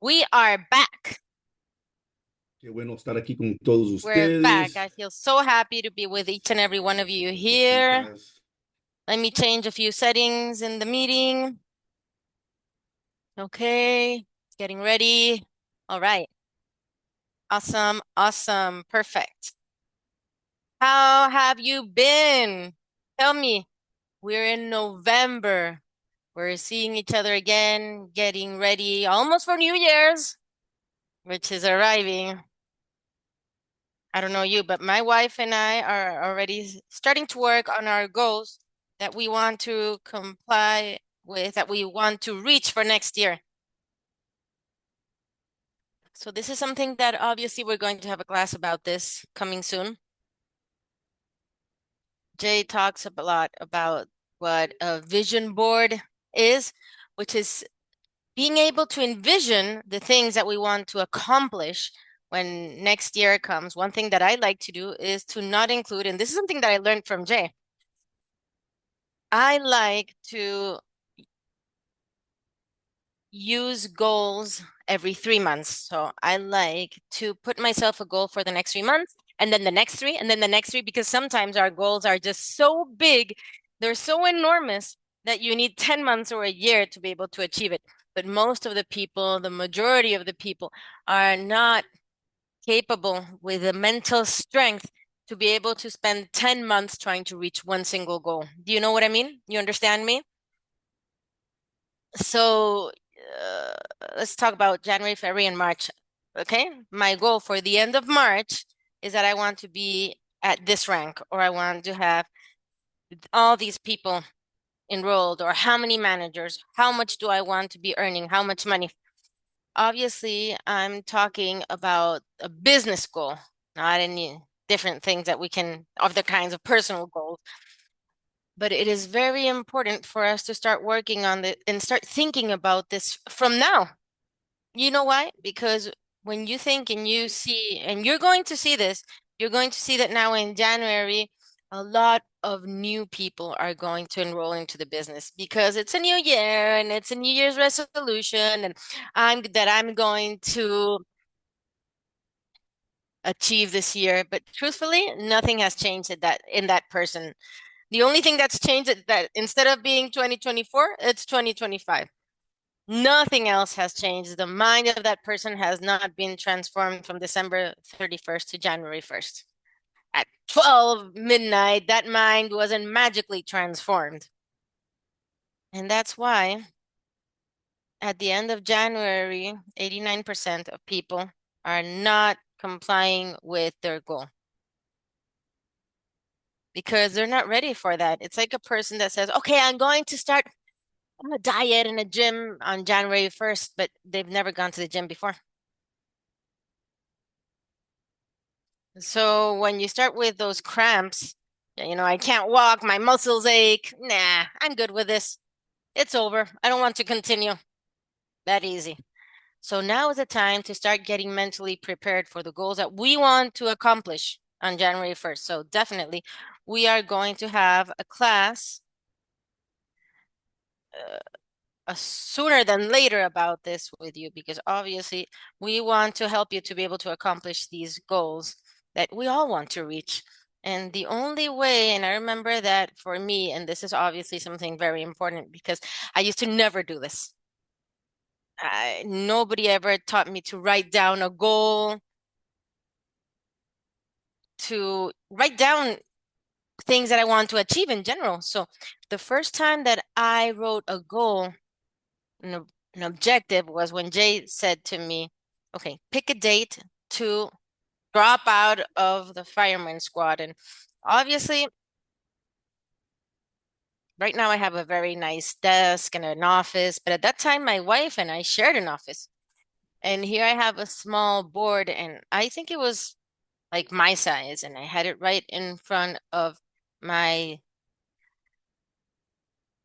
We are back. Qué bueno estar aquí con todos We're back. ustedes. I feel so happy to be with each and every one of you here. Cositas. Let me change a few settings in the meeting. Okay, getting ready. All right. Awesome, awesome, perfect. How have you been? Tell me. We're in November. We're seeing each other again, getting ready almost for New Year's, which is arriving. I don't know you, but my wife and I are already starting to work on our goals that we want to comply with, that we want to reach for next year. So this is something that obviously we're going to have a class about this coming soon. Jay talks a lot about what a vision board is, which is being able to envision the things that we want to accomplish when next year comes. One thing that I like to do is to not include, and this is something that I learned from Jay. I like to use goals every 3 months. So I like to put myself a goal for the next 3 months, and then the next three, and then the next three, because sometimes our goals are just so big, they're so enormous that you need 10 months or a year to be able to achieve it. But most of the people, the majority of the people, are not capable with the mental strength to be able to spend 10 months trying to reach one single goal. Do you know what I mean? You understand me? So uh, let's talk about January, February, and March. Okay. My goal for the end of March is that I want to be at this rank, or I want to have all these people enrolled, or how many managers, how much do I want to be earning, how much money. Obviously, I'm talking about a business goal, not any different things that we can, other kinds of personal goals. But it is very important for us to start working on it and start thinking about this from now. You know why? Because when you think and you see, and you're going to see this, you're going to see that now in January, a lot of new people are going to enroll into the business because it's a new year and it's a New Year's resolution, and I'm going to achieve this year. But truthfully, nothing has changed in that person. The only thing that's changed is that instead of being 2024, it's 2025. Nothing else has changed. The mind of that person has not been transformed from December 31st to January 1st. At 12 midnight, that mind wasn't magically transformed. And that's why at the end of January, 89% of people are not complying with their goal because they're not ready for that. It's like a person that says, okay, I'm going to start a diet in a gym on January 1st, but they've never gone to the gym before. So when you start with those cramps, I can't walk, my muscles ache. Nah, I'm good with this. It's over. I don't want to continue. That easy. So now is the time to start getting mentally prepared for the goals that we want to accomplish on January 1st. So definitely, we are going to have a class sooner than later about this with you, because obviously we want to help you to be able to accomplish these goals that we all want to reach. And the only way, and I remember that for me, and this is obviously something very important because I used to never do this. Nobody ever taught me to write down a goal, to write down things that I want to achieve in general. So the first time that I wrote a goal, an, an objective, was when Jay said to me, okay, pick a date to drop out of the fireman squad. And obviously, right now I have a very nice desk and an office, but at that time, my wife and I shared an office. And here I have a small board, and I think it was like my size, and I had it right in front of my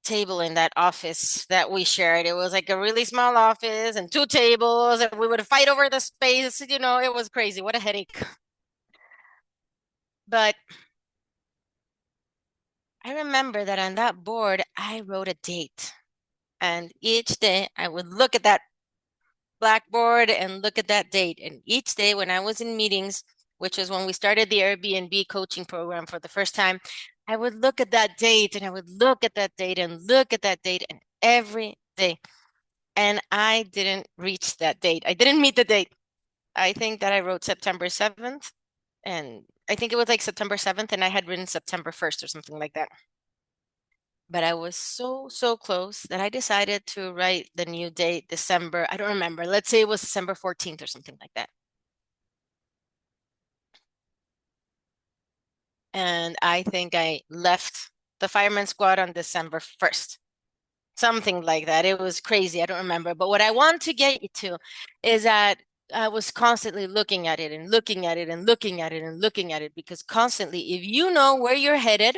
table in that office that we shared. It was like a really small office and two tables, and we would fight over the space. It was crazy. What a headache. But I remember that on that board, I wrote a date. And each day I would look at that blackboard and look at that date. And each day when I was in meetings, which is when we started the Airbnb coaching program for the first time, I would look at that date and I would look at that date and look at that date and every day. And I didn't reach that date. I didn't meet the date. I think that I wrote September 7th, and I think it was like September 7th, and I had written September 1st or something like that. But I was so, so close that I decided to write the new date, December. I don't remember. Let's say it was December 14th or something like that. And I think I left the fireman squad on December 1st, something like that. It was crazy. I don't remember. But what I want to get you to is that I was constantly looking at it and looking at it and looking at it and looking at it because constantly, if you know where you're headed,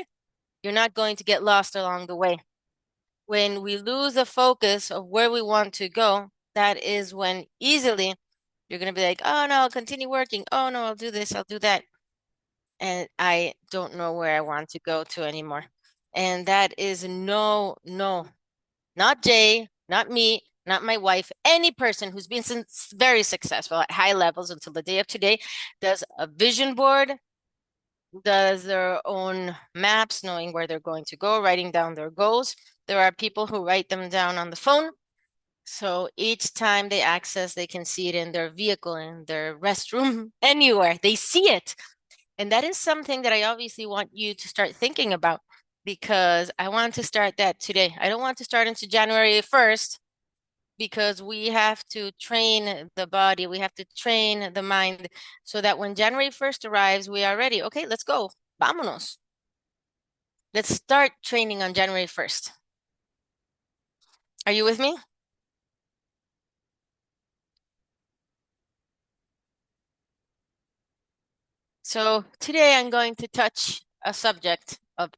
you're not going to get lost along the way. When we lose the focus of where we want to go, that is when easily you're going to be like, oh no, I'll continue working. Oh no, I'll do this, I'll do that. And I don't know where I want to go to anymore. And that is no, no, not Jay, not me, not my wife, any person who's been very successful at high levels until the day of today does a vision board, does their own maps, knowing where they're going to go, writing down their goals. There are people who write them down on the phone. So each time they access, they can see it in their vehicle, in their restroom, anywhere. They see it. And that is something that I obviously want you to start thinking about because I want to start that today. I don't want to start into January 1st because we have to train the body, we have to train the mind so that when January 1st arrives, we are ready. Okay, let's go. Vámonos. Let's start training on January 1st. Are you with me? So today I'm going to touch a subject of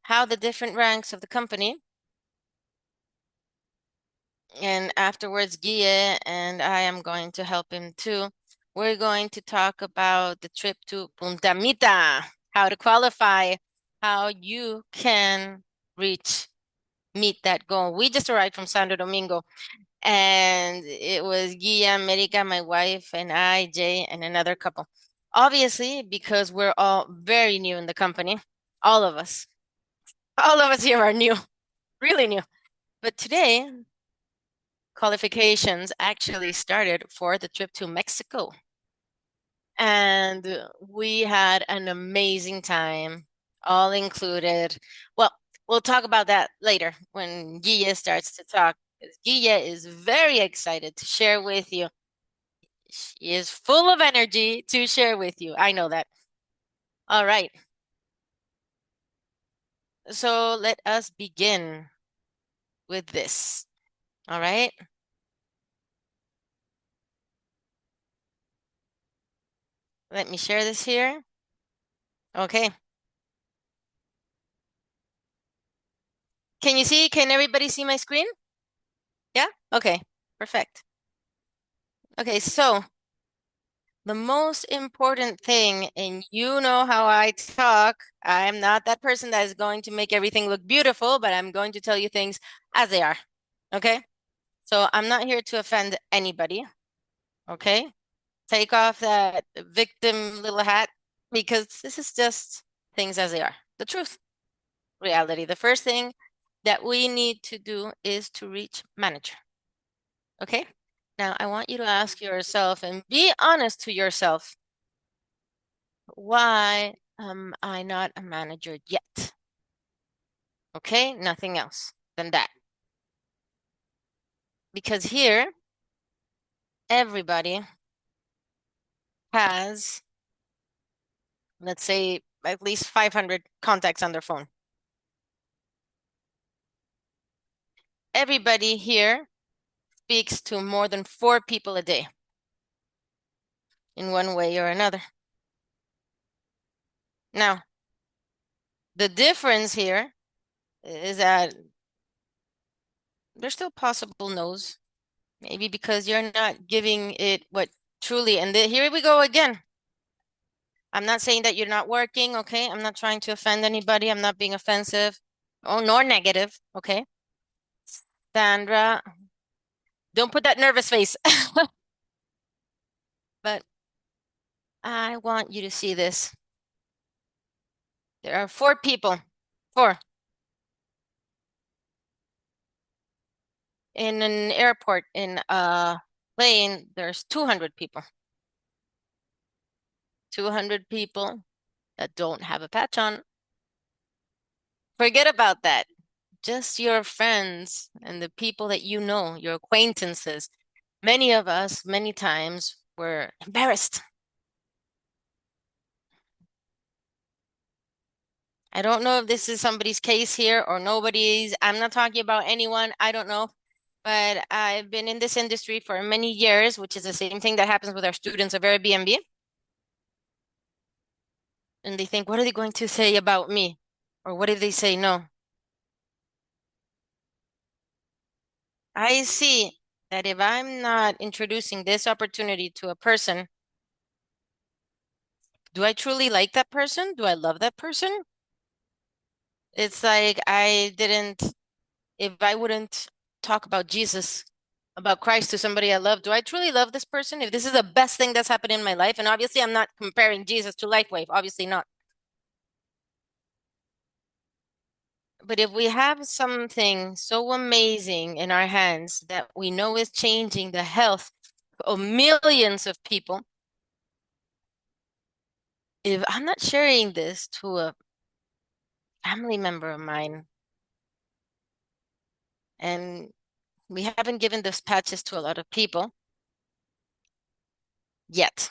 how the different ranks of the company, and afterwards Guille and I am going to help him too. We're going to talk about the trip to Punta Mita, how to qualify, how you can meet that goal. We just arrived from Santo Domingo, and it was Guilla, America, my wife, and I, Jay, and another couple. Obviously, because we're all very new in the company, all of us, all of us here are new, really new. But today, qualifications actually started for the trip to Mexico. And we had an amazing time, all included. Well, we'll talk about that later when Guilla starts to talk. Guilla is very excited to share with you. She is full of energy to share with you. I know that. All right. So let us begin with this. All right. Let me share this here. Okay. Can you see? Can everybody see my screen? Yeah? Okay. Perfect. Okay, so the most important thing, and you know how I talk, I'm not that person that is going to make everything look beautiful, but I'm going to tell you things as they are. Okay? So I'm not here to offend anybody. Okay? Take off that victim little hat because this is just things as they are. The truth, reality. The first thing that we need to do is to reach manager. Okay? Now, I want you to ask yourself and be honest to yourself. Why am I not a manager yet? Okay, nothing else than that. Because here, everybody has, let's say, at least 500 contacts on their phone. Everybody here speaks to more than 4 people a day in one way or another. Now, the difference here is that there's still possible no's, maybe because you're not giving it what truly, and here we go again. I'm not saying that you're not working, okay? I'm not trying to offend anybody. I'm not being offensive, nor negative, okay? Sandra Don't put that nervous face. But I want you to see this. There are 4 people. 4. In an airport, in a plane, there's 200 people. 200 people that don't have a patch on. Forget about that. Just your friends and the people that you know, your acquaintances. Many of us, many times, were embarrassed. I don't know if this is somebody's case here or nobody's. I'm not talking about anyone. I don't know. But I've been in this industry for many years, which is the same thing that happens with our students of Airbnb. And they think, what are they going to say about me? Or what if they say no? I see that if I'm not introducing this opportunity to a person, do I truly like that person? Do I love that person? It's like if I wouldn't talk about Jesus, about Christ to somebody I love, do I truly love this person? If this is the best thing that's happened in my life, and obviously I'm not comparing Jesus to LifeWave, obviously not. But if we have something so amazing in our hands that we know is changing the health of millions of people, if I'm not sharing this to a family member of mine, and we haven't given those patches to a lot of people yet,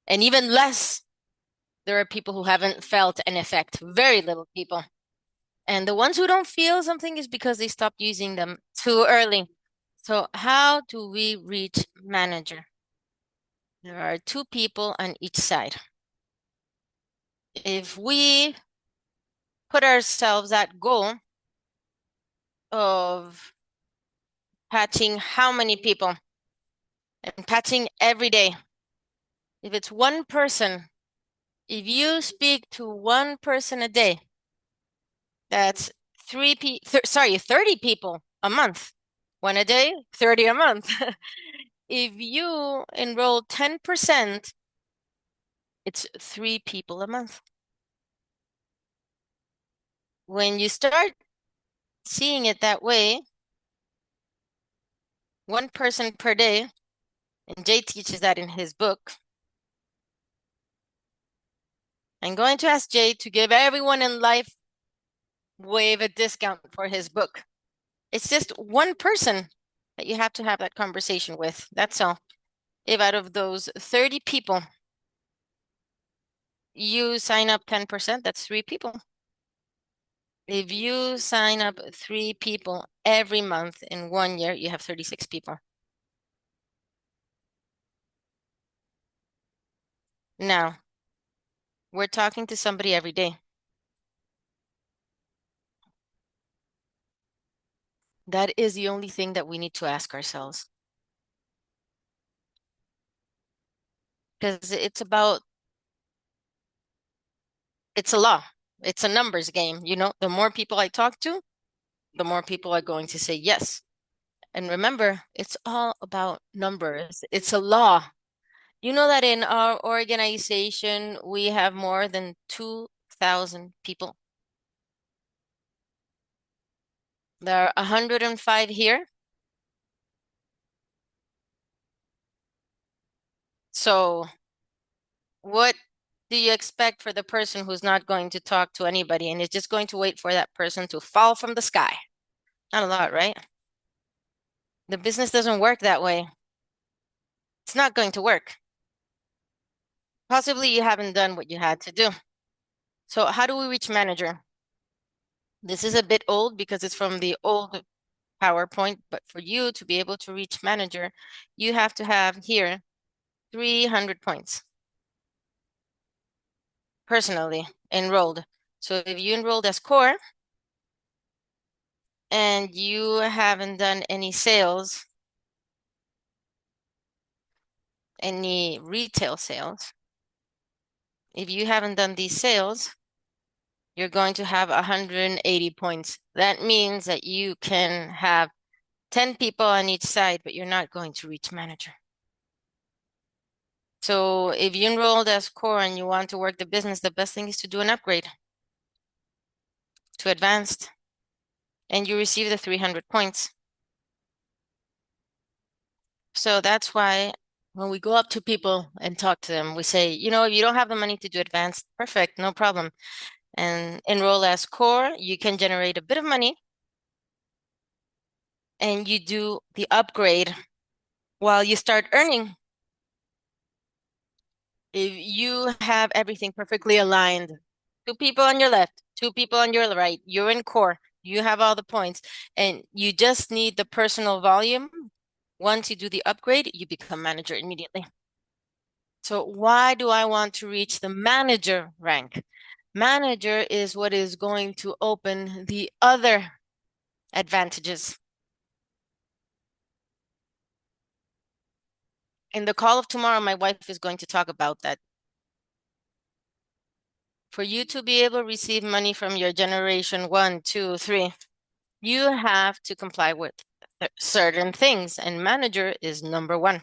and even less, there are people who haven't felt an effect, very little people. And the ones who don't feel something is because they stopped using them too early. So how do we reach manager? There are 2 people on each side. If we put ourselves that goal of patching how many people and patching every day, if it's one person, if you speak to one person a day, that's 30 people a month. One a day, 30 a month. If you enroll 10%, it's 3 people a month. When you start seeing it that way, one person per day, and Jay teaches that in his book. I'm going to ask Jay to give everyone in Life Wave a discount for his book. It's just one person that you have to have that conversation with. That's all. If out of those 30 people, you sign up 10%, that's 3 people. If you sign up 3 people every month in 1 year, you have 36 people. Now, we're talking to somebody every day. That is the only thing that we need to ask ourselves. Because it's a law. It's a numbers game. The more people I talk to, the more people are going to say yes. And remember, it's all about numbers. It's a law. You know that in our organization, we have more than 2,000 people. There are 105 here. So what do you expect for the person who's not going to talk to anybody and is just going to wait for that person to fall from the sky? Not a lot, right? The business doesn't work that way. It's not going to work. Possibly you haven't done what you had to do. So how do we reach manager? This is a bit old because it's from the old PowerPoint, but for you to be able to reach manager, you have to have here 300 points personally enrolled. So if you enrolled as core and you haven't done any sales, any retail sales, if you haven't done these sales, you're going to have 180 points. That means that you can have 10 people on each side, but you're not going to reach manager. So if you enrolled as core and you want to work the business, the best thing is to do an upgrade to advanced, and you receive the 300 points. So that's why when we go up to people and talk to them, we say, you know, if you don't have the money to do advanced, perfect, no problem. And enroll as core, you can generate a bit of money and you do the upgrade while you start earning. If you have everything perfectly aligned, two people on your left, two people on your right, you're in core, you have all the points, and you just need the personal volume. Once you do the upgrade, you become manager immediately. So why do I want to reach the manager rank? Manager is what is going to open the other advantages. In the call of tomorrow, my wife is going to talk about that. For you to be able to receive money from your generation 1, 2, 3, you have to comply with certain things, and manager is number 1.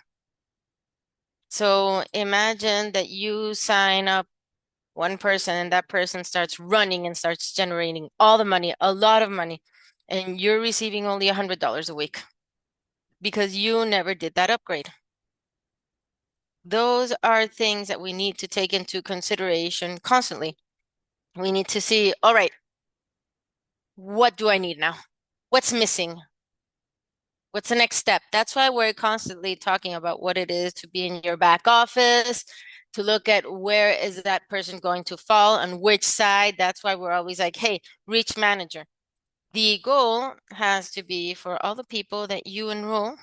So imagine that you sign up one person and that person starts running and starts generating all the money, a lot of money, and you're receiving only $100 a week because you never did that upgrade. Those are things that we need to take into consideration constantly. We need to see, all right, what do I need now? What's missing? What's the next step? That's why we're constantly talking about what it is to be in your back office, to look at where is that person going to fall, on which side. That's why we're always like, hey, reach manager. The goal has to be for all the people that you enroll.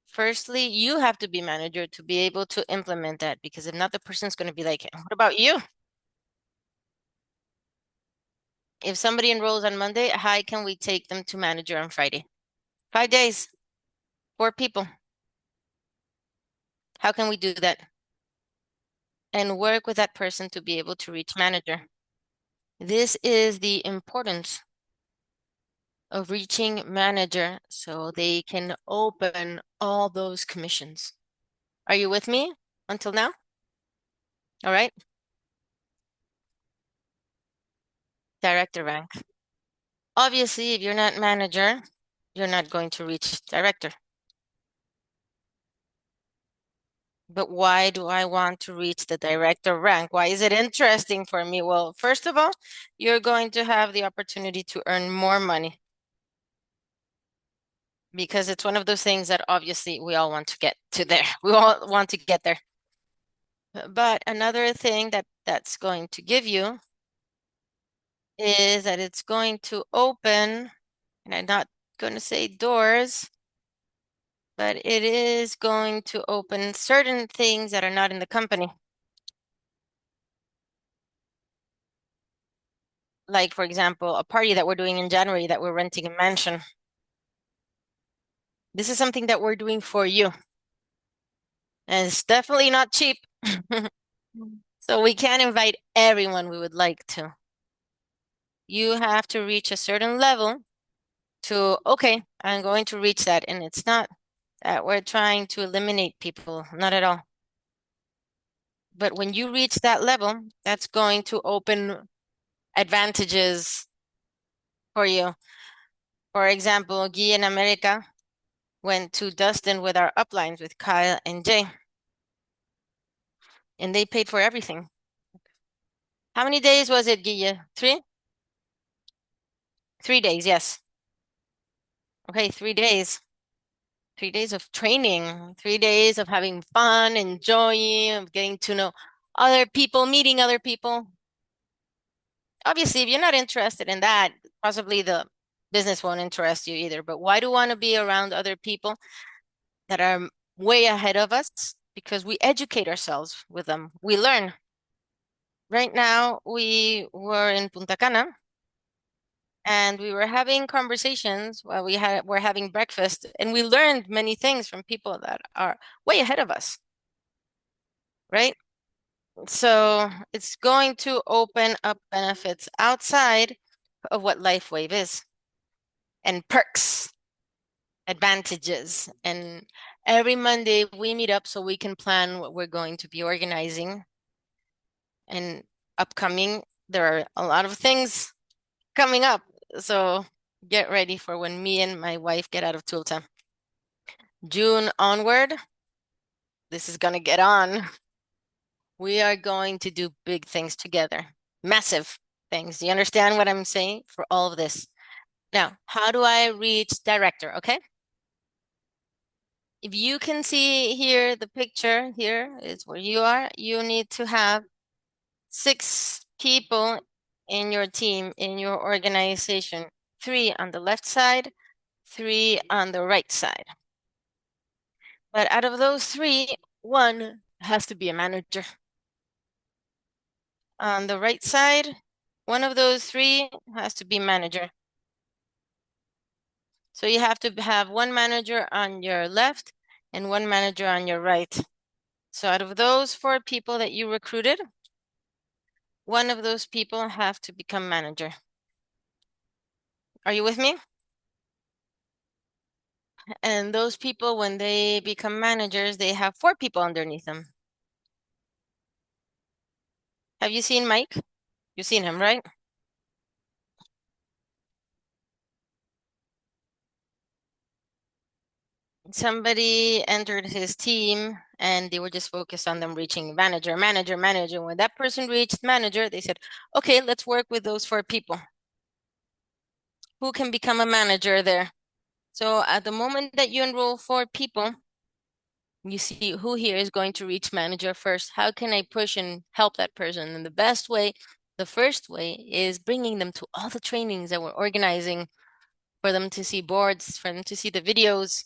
Firstly, you have to be manager to be able to implement that, because if not, the person's going to be like, what about you? If somebody enrolls on Monday, how can we take them to manager on Friday? 5 days, 4 people. How can we do that? And work with that person to be able to reach manager. This is the importance of reaching manager so they can open all those commissions. Are you with me until now? All right. Director rank. Obviously, if you're not manager, you're not going to reach director. But why do I want to reach the director rank? Why is it interesting for me? Well, first of all, you're going to have the opportunity to earn more money, because it's one of those things that obviously we all want to get to there. We all want to get there. But another thing that's going to give you is that it's going to open, and I'm not going to say doors, but it is going to open certain things that are not in the company. Like, for example, a party that we're doing in January that we're renting a mansion. This is something that we're doing for you. And it's definitely not cheap. So we can't invite everyone we would like to. You have to reach a certain level to, okay, I'm going to reach that. And it's not that we're trying to eliminate people, not at all. But when you reach that level, that's going to open advantages for you. For example, Guy in America went to Dustin with our uplines with Kyle and Jay, and they paid for everything. How many days was it, Guy? 3? 3 days, yes. Okay, 3 days. 3 days of training, 3 days of having fun, enjoying, of getting to know other people, meeting other people. Obviously, if you're not interested in that, possibly the business won't interest you either. But why do you want to be around other people that are way ahead of us? Because we educate ourselves with them. We learn. Right now, we were in Punta Cana and we were having conversations while we're having breakfast, and we learned many things from people that are way ahead of us, right? So it's going to open up benefits outside of what LifeWave is, and perks. advantages. And every Monday we meet up so we can plan what we're going to be organizing. And upcoming, there are a lot of things coming up. So get ready for when me and my wife get out of Tulsa. June onward, this is gonna get on. We are going to do big things together, massive things. Do you understand what I'm saying for all of this? Now, how do I reach director? Okay. If you can see here, the picture here is where you are. You need to have 6 people in your team, in your organization, 3 on the left side, 3 on the right side. But out of those 3, one has to be a manager. On the right side, one of those 3 has to be manager. So you have to have one manager on your left and one manager on your right. So out of those 4 people that you recruited, one of those people have to become manager. Are you with me? And those people, when they become managers, they have 4 people underneath them. Have you seen Mike? You've seen him, right? Somebody entered his team and they were just focused on them reaching manager, manager, manager. When that person reached manager, they said, okay, let's work with those 4 people. Who can become a manager there? So at the moment that you enroll 4 people, you see who here is going to reach manager first. How can I push and help that person? And the best way, the first way is bringing them to all the trainings that we're organizing for them to see boards, for them to see the videos.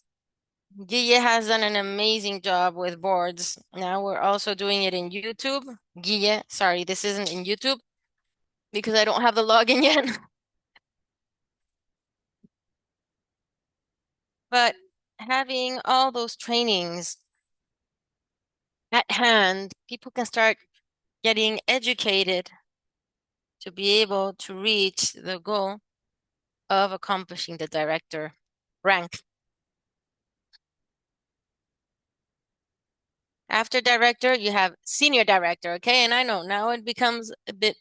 Guille has done an amazing job with boards. Now we're also doing it in YouTube. Guille, sorry, this isn't in YouTube because I don't have the login yet. But having all those trainings at hand, people can start getting educated to be able to reach the goal of accomplishing the director rank. After director, you have senior director, okay? And I know now it becomes a bit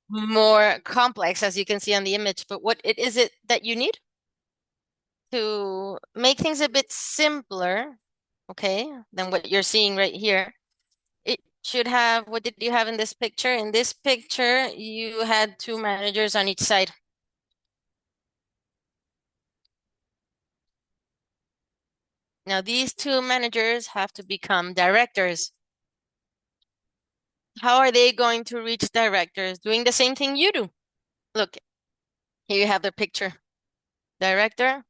more complex, as you can see on the image, but what it is it that you need to make things a bit simpler, okay, than what you're seeing right here. It should have, what did you have in this picture? In this picture, you had 2 managers on each side. Now, these 2 managers have to become directors. How are they going to reach directors? Doing the same thing you do. Look, here you have the picture. Director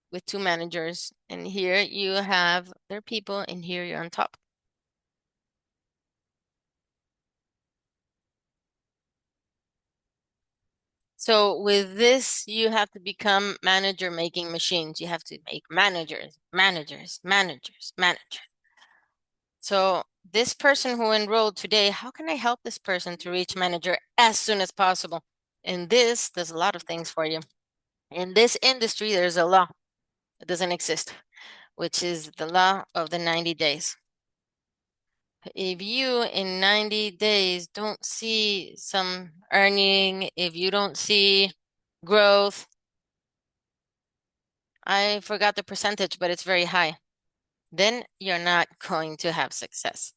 with 2 managers. And here you have their people, and here you're on top. So with this, you have to become manager making machines. You have to make managers, managers, managers, managers. So this person who enrolled today, how can I help this person to reach manager as soon as possible? And this does a lot of things for you. In this industry, there's a law that doesn't exist, which is the law of the 90 days. If you in 90 days don't see some earning, if you don't see growth, I forgot the percentage, but it's very high, then you're not going to have success.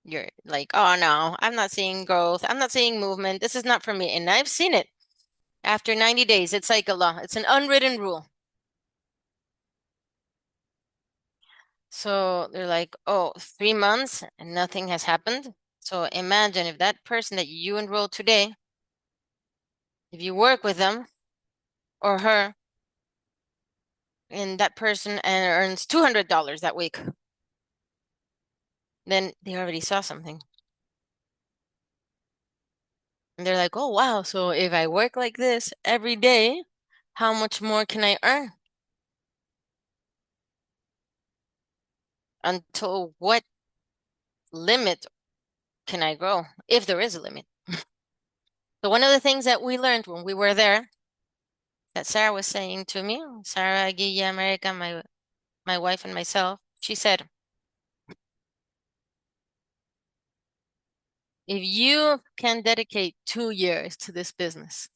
You're like, oh no, I'm not seeing growth. I'm not seeing movement. This is not for me. And I've seen it. After 90 days, it's like a law. It's an unwritten rule. So they're like, oh, 3 months and nothing has happened. So imagine if that person that you enrolled today, if you work with them or her, and that person earns $200 that week, then they already saw something. And they're like, oh, wow. So if I work like this every day, how much more can I earn? Until what limit can I grow, if there is a limit? So one of the things that we learned when we were there that Sarah was saying to me, Sarah, Guilla, America, my wife and myself, she said, if you can dedicate 2 years to this business,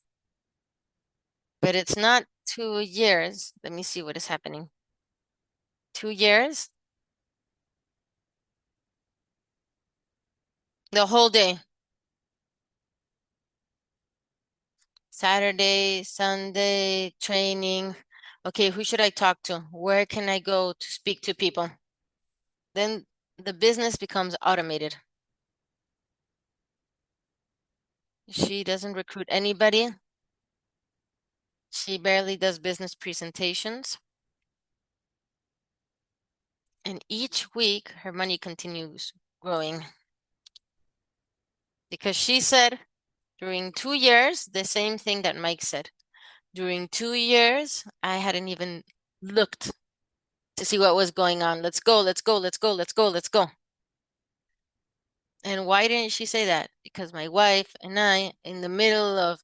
but it's not 2 years, let me see what is happening. 2 years, the whole day, Saturday, Sunday, training. Okay, who should I talk to? Where can I go to speak to people? Then the business becomes automated. She doesn't recruit anybody. She barely does business presentations. And each week, her money continues growing. Because she said during 2 years, the same thing that Mike said. During 2 years, I hadn't even looked to see what was going on. Let's go, let's go, let's go, let's go, let's go. And why didn't she say that? Because my wife and I, in the middle of,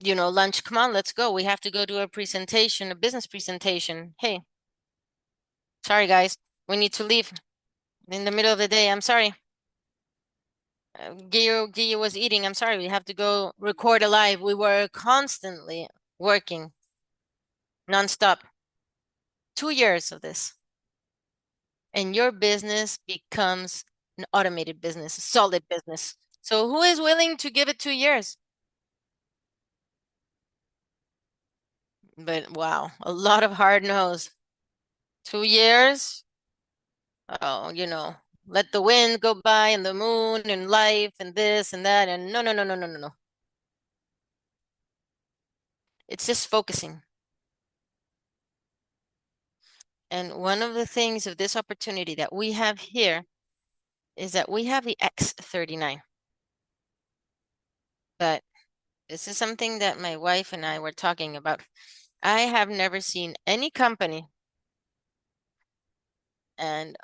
lunch, come on, let's go. We have to go do a presentation, a business presentation. Hey, sorry, guys, we need to leave in the middle of the day. I'm sorry. Gio was eating. I'm sorry. We have to go record a live. We were constantly working nonstop. 2 years of this. And your business becomes an automated business, a solid business. So who is willing to give it 2 years? But wow, a lot of hard no's. 2 years? Oh, let the wind go by and the moon and life and this and that. And no, no, no, no, no, no, no. It's just focusing. And one of the things of this opportunity that we have here is that we have the X39. But this is something that my wife and I were talking about. I have never seen any company, and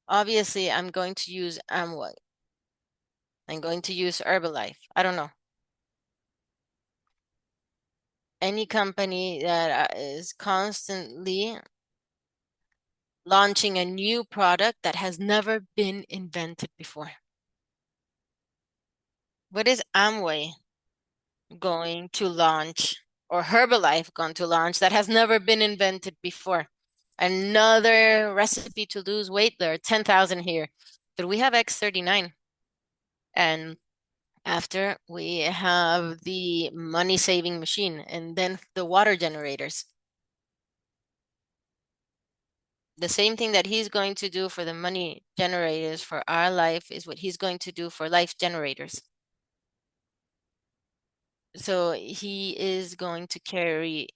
obviously I'm going to use Amway. I'm going to use Herbalife. I don't know. Any company that is constantly launching a new product that has never been invented before. What is Amway going to launch or Herbalife going to launch that has never been invented before? Another recipe to lose weight. There are 10,000 here, but we have X39. And after we have the money saving machine and then the water generators. The same thing that he's going to do for the money generators for our life is what he's going to do for life generators. So he is going to carry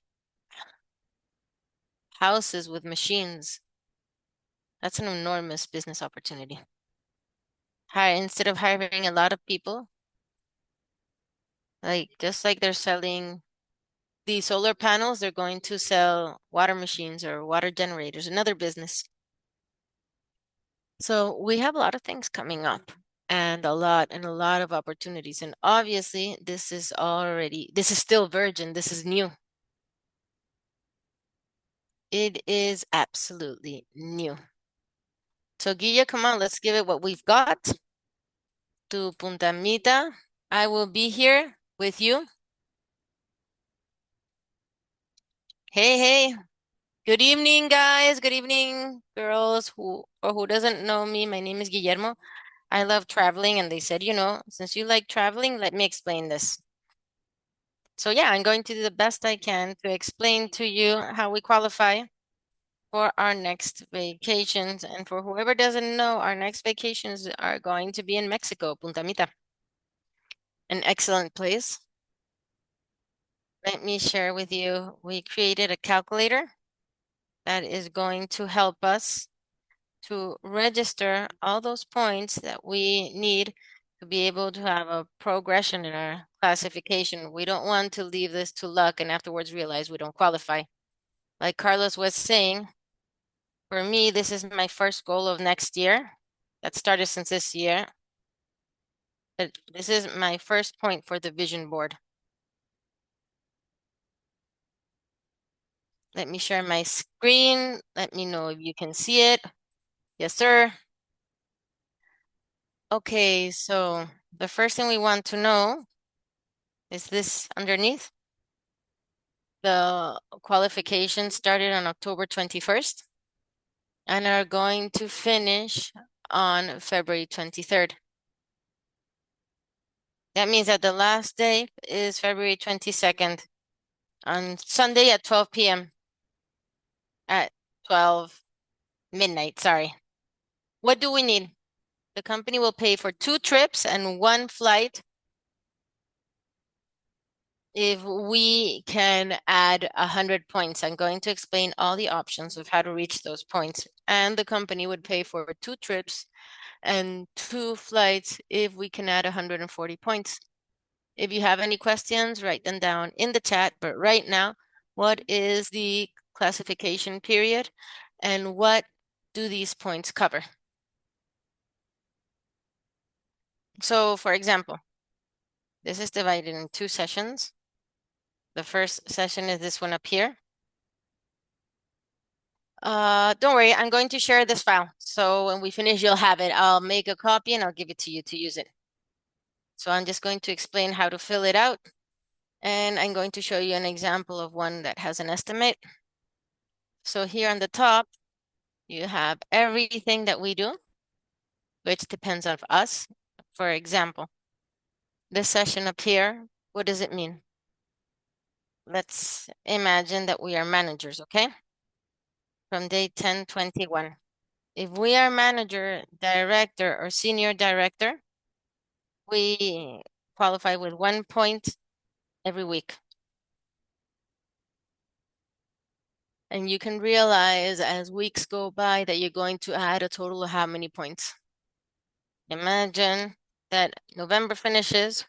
houses with machines. That's an enormous business opportunity. Instead of hiring a lot of people, just like they're selling the solar panels, they're going to sell water machines or water generators, another business. So we have a lot of things coming up and a lot of opportunities. And obviously, this is still virgin. This is new. It is absolutely new. So Guilla, come on, let's give it what we've got to Punta Mita. I will be here with you. Hey, hey. Good evening, guys. Good evening, girls who doesn't know me. My name is Guillermo. I love traveling, and they said, since you like traveling, let me explain this. So yeah, I'm going to do the best I can to explain to you how we qualify for our next vacations. And for whoever doesn't know, our next vacations are going to be in Mexico, Punta Mita. An excellent place. Let me share with you, we created a calculator that is going to help us to register all those points that we need to be able to have a progression in our classification. We don't want to leave this to luck and afterwards realize we don't qualify. Like Carlos was saying, for me, this is my first goal of next year. That started since this year. But this is my first point for the vision board. Let me share my screen. Let me know if you can see it. Yes, sir. Okay, so the first thing we want to know is this underneath. The qualifications started on October 21st and are going to finish on February 23rd. That means that the last day is February 22nd on Sunday at 12 p.m. at 12 midnight, sorry. What do we need? The company will pay for 2 trips and 1 flight if we can add 100 points. I'm going to explain all the options of how to reach those points. And the company would pay for 2 trips and 2 flights if we can add 140 points. If you have any questions, write them down in the chat. But right now, what is the classification period and what do these points cover? So for example, this is divided in 2 sessions. The first session is this one up here. Don't worry, I'm going to share this file. So when we finish, you'll have it. I'll make a copy and I'll give it to you to use it. So I'm just going to explain how to fill it out. And I'm going to show you an example of one that has an estimate. So here on the top, you have everything that we do, which depends on us. For example, this session up here, what does it mean? Let's imagine that we are managers, okay? From day 1021. If we are manager, director, or senior director, we qualify with 1 point every week. And you can realize as weeks go by that you're going to add a total of how many points? Imagine that November finishes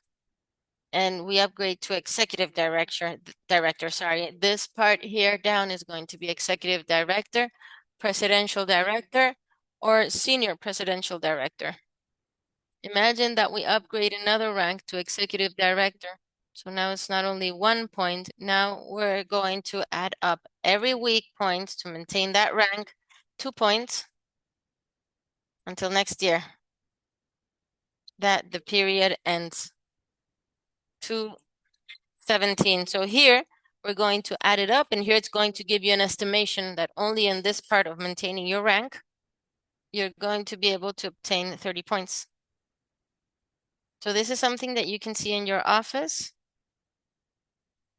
and we upgrade to executive director, sorry. This part here down is going to be executive director, presidential director, or senior presidential director. Imagine that we upgrade another rank to executive director. So now it's not only 1 point, now we're going to add up every week points to maintain that rank, 2 points until next year. That the period ends 2/17. So here we're going to add it up and here it's going to give you an estimation that only in this part of maintaining your rank, you're going to be able to obtain 30 points. So this is something that you can see in your office.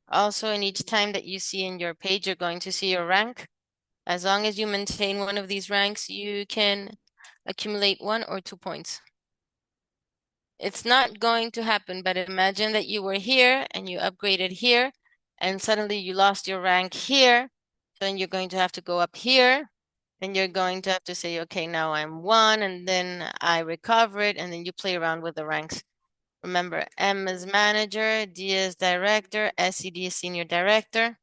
Also, in each time that you see in your page, you're going to see your rank. As long as you maintain one of these ranks, you can accumulate 1 or 2 points. It's not going to happen, but imagine that you were here and you upgraded here, and suddenly you lost your rank here. Then you're going to have to go up here, and you're going to have to say, okay, now I'm 1, and then I recover it, and then you play around with the ranks. Remember, M is manager, D is director, SED is senior director.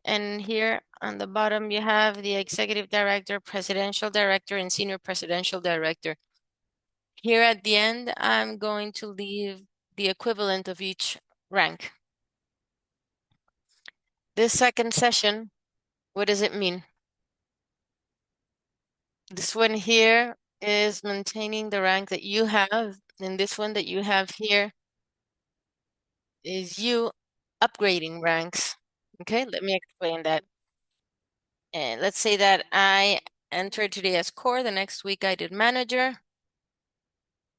And here on the bottom, you have the executive director, presidential director, and senior presidential director. Here at the end, I'm going to leave the equivalent of each rank. This second session, what does it mean? This one here is maintaining the rank that you have, and this one that you have here is you upgrading ranks. Okay, let me explain that. And let's say that I entered today as core, the next week I did manager,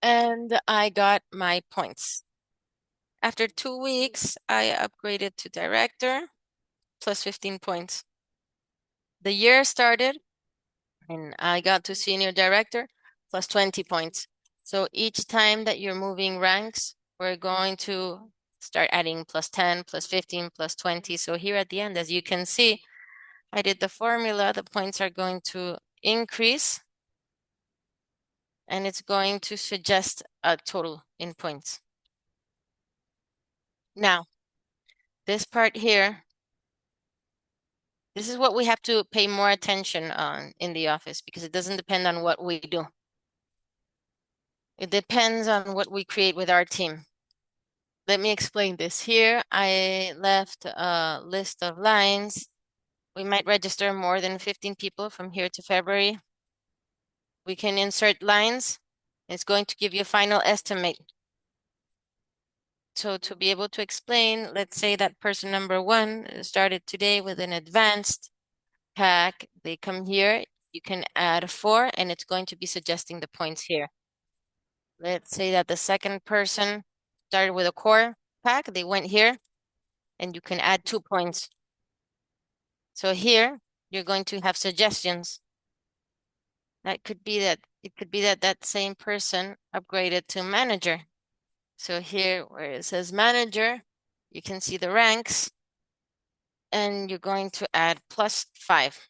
and I got my points. After 2 weeks, I upgraded to director, plus 15 points. The year started, and I got to senior director, plus 20 points. So each time that you're moving ranks, we're going to start adding plus 10, plus 15, plus 20. So here at the end, as you can see, I did the formula. The points are going to increase, and it's going to suggest a total in points. Now, this part here, this is what we have to pay more attention on in the office because it doesn't depend on what we do. It depends on what we create with our team. Let me explain this. Here, I left a list of lines We might register more than 15 people from here to February. We can insert lines. It's going to give you a final estimate. So to be able to explain, let's say that person number one started today with an advanced pack. They come here, you can add 4, and it's going to be suggesting the points here. Let's say that the second person started with a core pack. They went here, and you can add 2 points. So here, you're going to have suggestions. That could be that it could be that that same person upgraded to manager. So here where it says manager, you can see the ranks and you're going to add +5.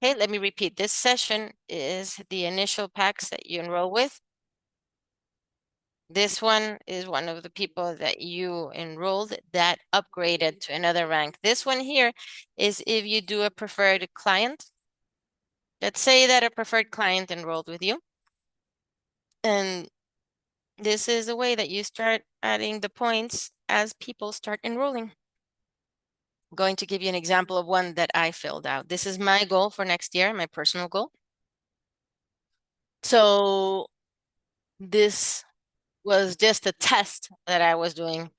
Okay, let me repeat. This session is the initial packs that you enroll with. This one is one of the people that you enrolled that upgraded to another rank. This one here is if you do a preferred client. Let's say that a preferred client enrolled with you. And this is a way that you start adding the points as people start enrolling. I'm going to give you an example of one that I filled out. This is my goal for next year, my personal goal. So this was just a test that I was doing.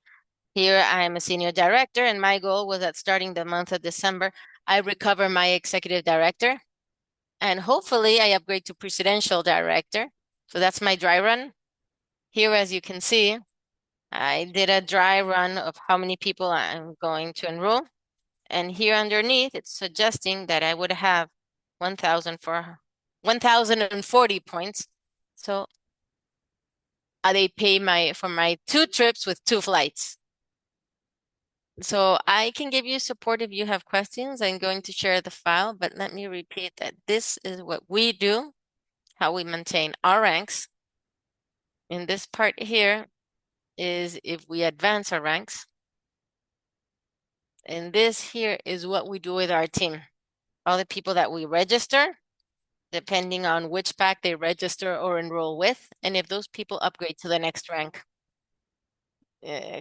Here I am a senior director, and my goal was that starting the month of December, I recover my executive director, and hopefully I upgrade to presidential director. So that's my dry run. Here, as you can see, I did a dry run of how many people I'm going to enroll. And here underneath, it's suggesting that I would have 1,040 points. So they pay for my 2 trips with 2 flights. So I can give you support if you have questions. I'm going to share the file, but let me repeat that this is what we do, how we maintain our ranks. In this part here is if we advance our ranks. And this here is what we do with our team. All the people that we register, depending on which pack they register or enroll with, and if those people upgrade to the next rank.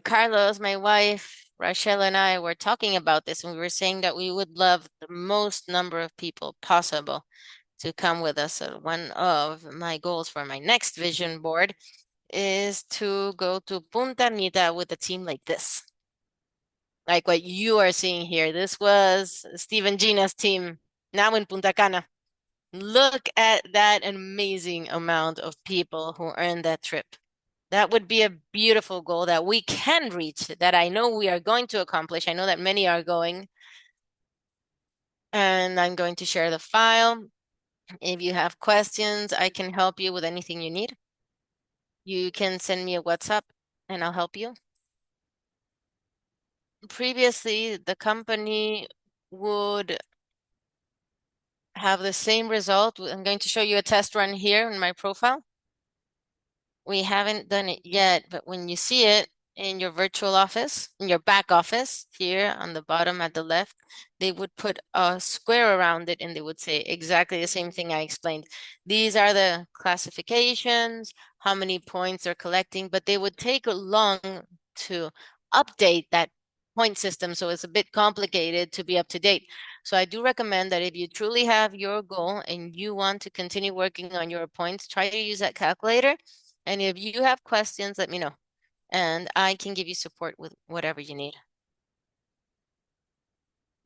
Carlos, my wife, Rachel, and I were talking about this, and we were saying that we would love the most number of people possible to come with us. So one of my goals for my next vision board is to go to Punta Mita with a team like this. Like what you are seeing here. This was Steve and Gina's team now in Punta Cana. Look at that amazing amount of people who earned that trip. That would be a beautiful goal that we can reach, that I know we are going to accomplish. I know that many are going. And I'm going to share the file. If you have questions, I can help you with anything you need. You can send me a WhatsApp and I'll help you. Previously, the company would have the same result. I'm going to show you a test run here in my profile. We haven't done it yet, but when you see it in your virtual office, in your back office here on the bottom at the left, they would put a square around it and they would say exactly the same thing I explained. These are the classifications, how many points they're collecting, but they would take long to update that point system. So it's a bit complicated to be up to date. So I do recommend that if you truly have your goal and you want to continue working on your points, try to use that calculator. And if you have questions, let me know. And I can give you support with whatever you need.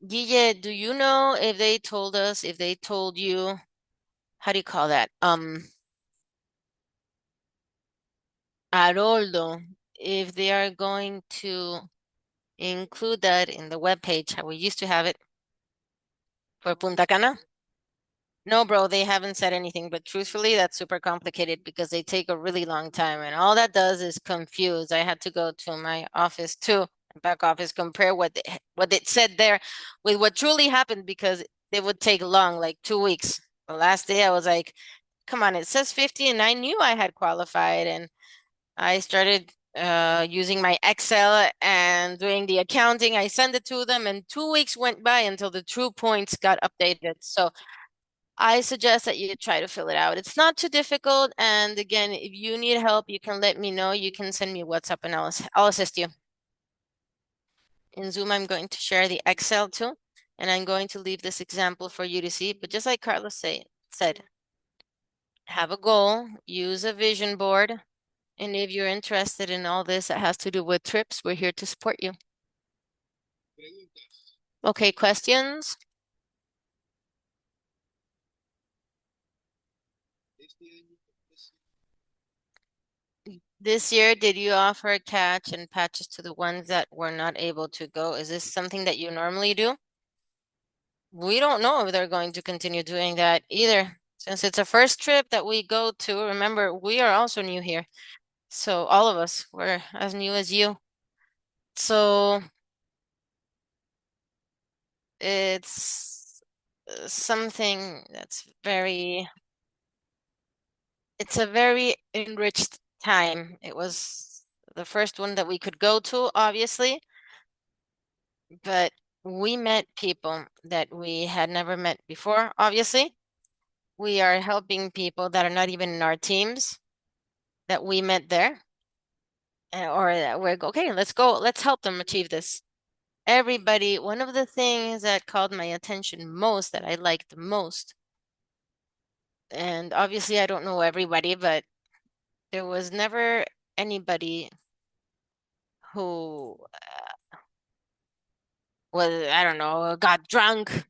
Guille, do you know if they told us, if they told you, how do you call that? Haroldo, if they are going to include that in the webpage, how we used to have it for Punta Cana? No, bro, they haven't said anything, but truthfully, that's super complicated because they take a really long time, and all that does is confuse. I had to go to my office too, back office, compare what it said there with what truly happened because it would take long, like 2 weeks. The last day I was like, come on, it says 50 and I knew I had qualified and I started using my Excel and doing the accounting. I sent it to them and 2 weeks went by until the true points got updated. So I suggest that you try to fill it out. It's not too difficult. And again, if you need help, you can let me know. You can send me a WhatsApp and I'll assist you. In Zoom, I'm going to share the Excel too. And I'm going to leave this example for you to see, but just like Carlos said, have a goal, use a vision board, and if you're interested in all this that has to do with trips, we're here to support you. Okay, questions? This year, did you offer catch and patches to the ones that were not able to go? Is this something that you normally do? We don't know if they're going to continue doing that either. Since it's a first trip that we go to, remember, we are also new here. So all of us, we're as new as you. So it's something that's it's a very enriched time. It was the first one that we could go to, obviously, but we met people that we had never met before, obviously. We are helping people that are not even in our teams that we met there. Or that we're okay, let's go, let's help them achieve this. Everybody, one of the things that called my attention most, that I liked the most, and obviously I don't know everybody, but there was never anybody who was, I don't know, got drunk,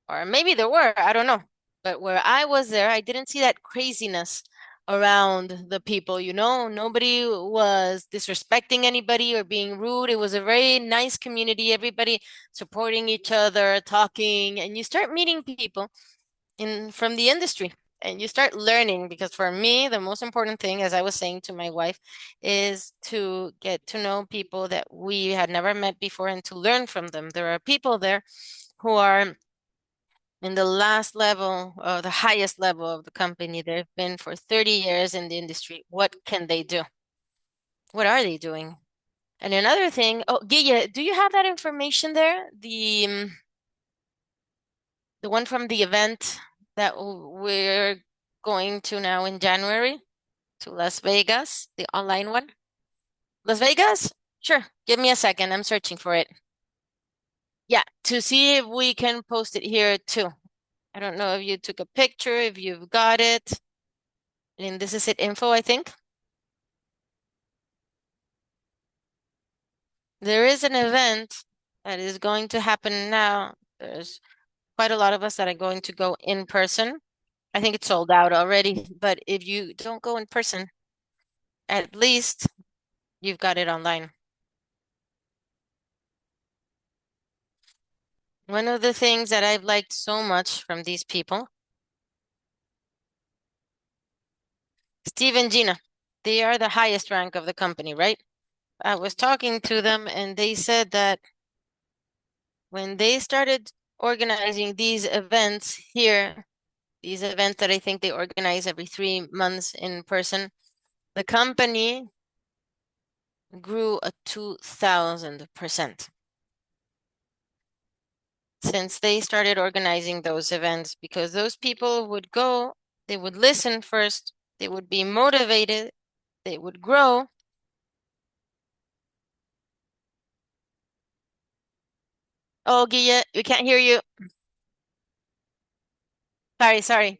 or maybe there were, I don't know. But where I was there, I didn't see that craziness around the people, you know? Nobody was disrespecting anybody or being rude. It was a very nice community, everybody supporting each other, talking, and you start meeting people in from the industry and you start learning, because for me the most important thing, as I was saying to my wife, is to get to know people that we had never met before and to learn from them. There are people there who are in the last level, the highest level of the company. They've been for 30 years in the industry. What can they do? What are they doing? And another thing, oh, Guille, do you have that information there? The one from the event that we're going to now in January to Las Vegas, the online one. Las Vegas? Sure. Give me a second. I'm searching for it. Yeah, to see if we can post it here too. I don't know if you took a picture, if you've got it. And this is it info, I think. There is an event that is going to happen now. There's quite a lot of us that are going to go in person. I think it's sold out already, but if you don't go in person, at least you've got it online. One of the things that I've liked so much from these people, Steve and Gina, they are the highest rank of the company, right? I was talking to them and they said that when they started organizing these events here, these events that I think they organize every 3 months in person, the company grew a 2,000% since they started organizing those events, because those people would go, they would listen first, they would be motivated, they would grow. Oh, Guille, we can't hear you. Sorry.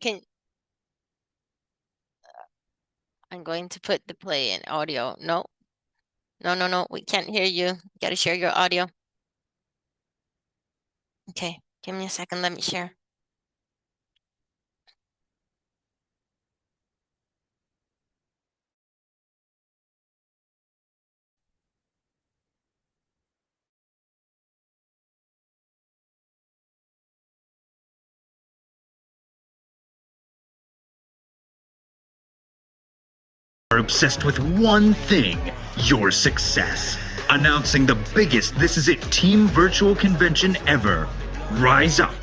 I'm going to put the play in audio. No. We can't hear you. You gotta share your audio. Okay, give me a second. Let me share. Are obsessed with one thing, your success. Announcing the biggest This Is It team virtual convention ever. Rise Up.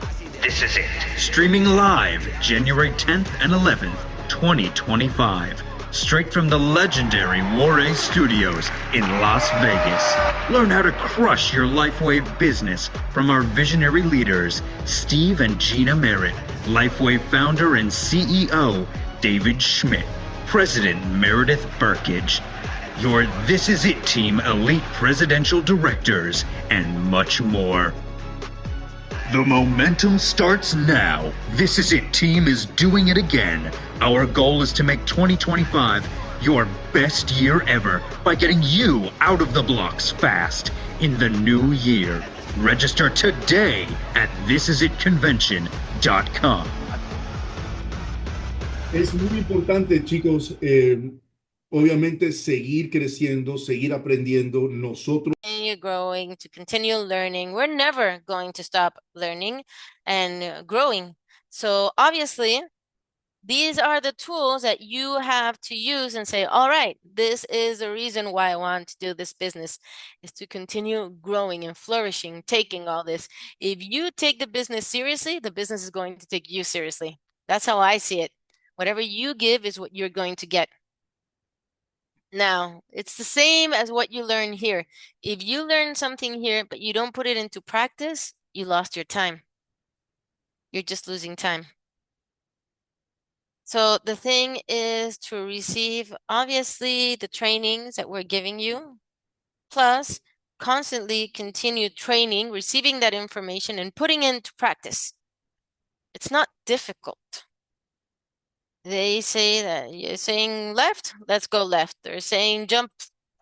This is it. Streaming live January 10th and 11th, 2025. Straight from the legendary Warre Studios in Las Vegas. Learn how to crush your LifeWave business from our visionary leaders, Steve and Gina Merritt, LifeWave founder and CEO, David Schmidt, President Meredith Burkage, your This Is It team elite presidential directors, and much more. The momentum starts now. This Is It team is doing it again. Our goal is to make 2025 your best year ever by getting you out of the blocks fast in the new year. Register today at thisisitconvention.com. Es muy importante, chicos, obviamente seguir creciendo, seguir aprendiendo. Nosotros Continue growing, to continue learning. We're never going to stop learning and growing. So obviously, these are the tools that you have to use and say, all right, this is the reason why I want to do this business, is to continue growing and flourishing, taking all this. If you take the business seriously, the business is going to take you seriously. That's how I see it. Whatever you give is what you're going to get. Now, it's the same as what you learn here. If you learn something here, but you don't put it into practice, you lost your time. You're just losing time. So the thing is to receive, obviously, the trainings that we're giving you, plus constantly continue training, receiving that information, and putting into practice. It's not difficult. They say that you're saying left, let's go left. They're saying jump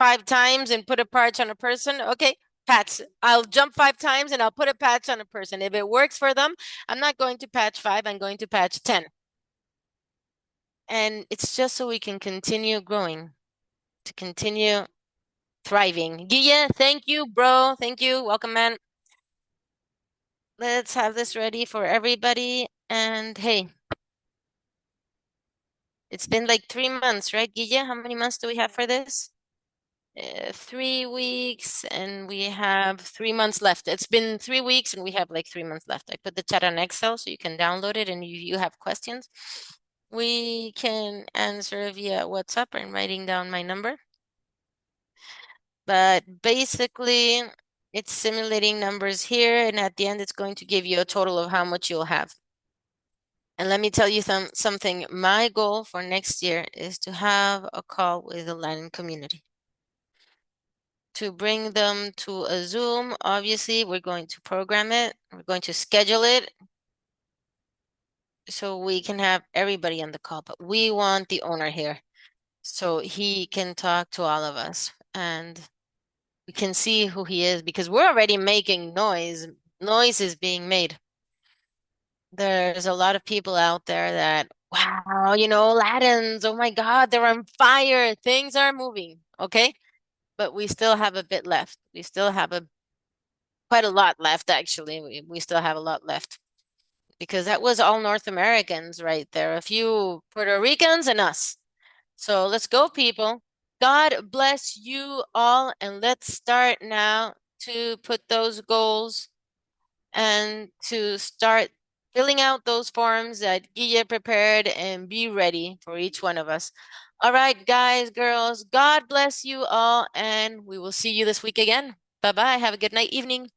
5 times and put a patch on a person. Okay, patch. I'll jump 5 times and I'll put a patch on a person. If it works for them, I'm not going to patch 5, I'm going to patch 10. And it's just so we can continue growing, to continue thriving. Guille, thank you, bro. Thank you. Welcome, man. Let's have this ready for everybody. And hey, it's been like 3 months, right, Guille? How many months do we have for this? 3 weeks, and we have 3 months left. It's been 3 weeks, and we have like 3 months left. I put the chat on Excel so you can download it, and if you have questions, we can answer via WhatsApp. I'm writing down my number. But basically, it's simulating numbers here, and at the end, it's going to give you a total of how much you'll have. And let me tell you something. My goal for next year is to have a call with the Latin community. To bring them to a Zoom, obviously, we're going to program it. We're going to schedule it so we can have everybody on the call. But we want the owner here so he can talk to all of us and we can see who he is, because we're already making noise. Noise is being made. There's a lot of people out there that, wow, Latins, oh my God, they're on fire. Things are moving, okay? But we still have a bit left. We still have quite a lot left, actually. We still have a lot left, because that was all North Americans right there, a few Puerto Ricans and us. So let's go, people. God bless you all, and let's start now to put those goals and to start filling out those forms that Guille prepared and be ready for each one of us. All right, guys, girls, God bless you all, and we will see you this week again. Bye-bye. Have a good night, evening.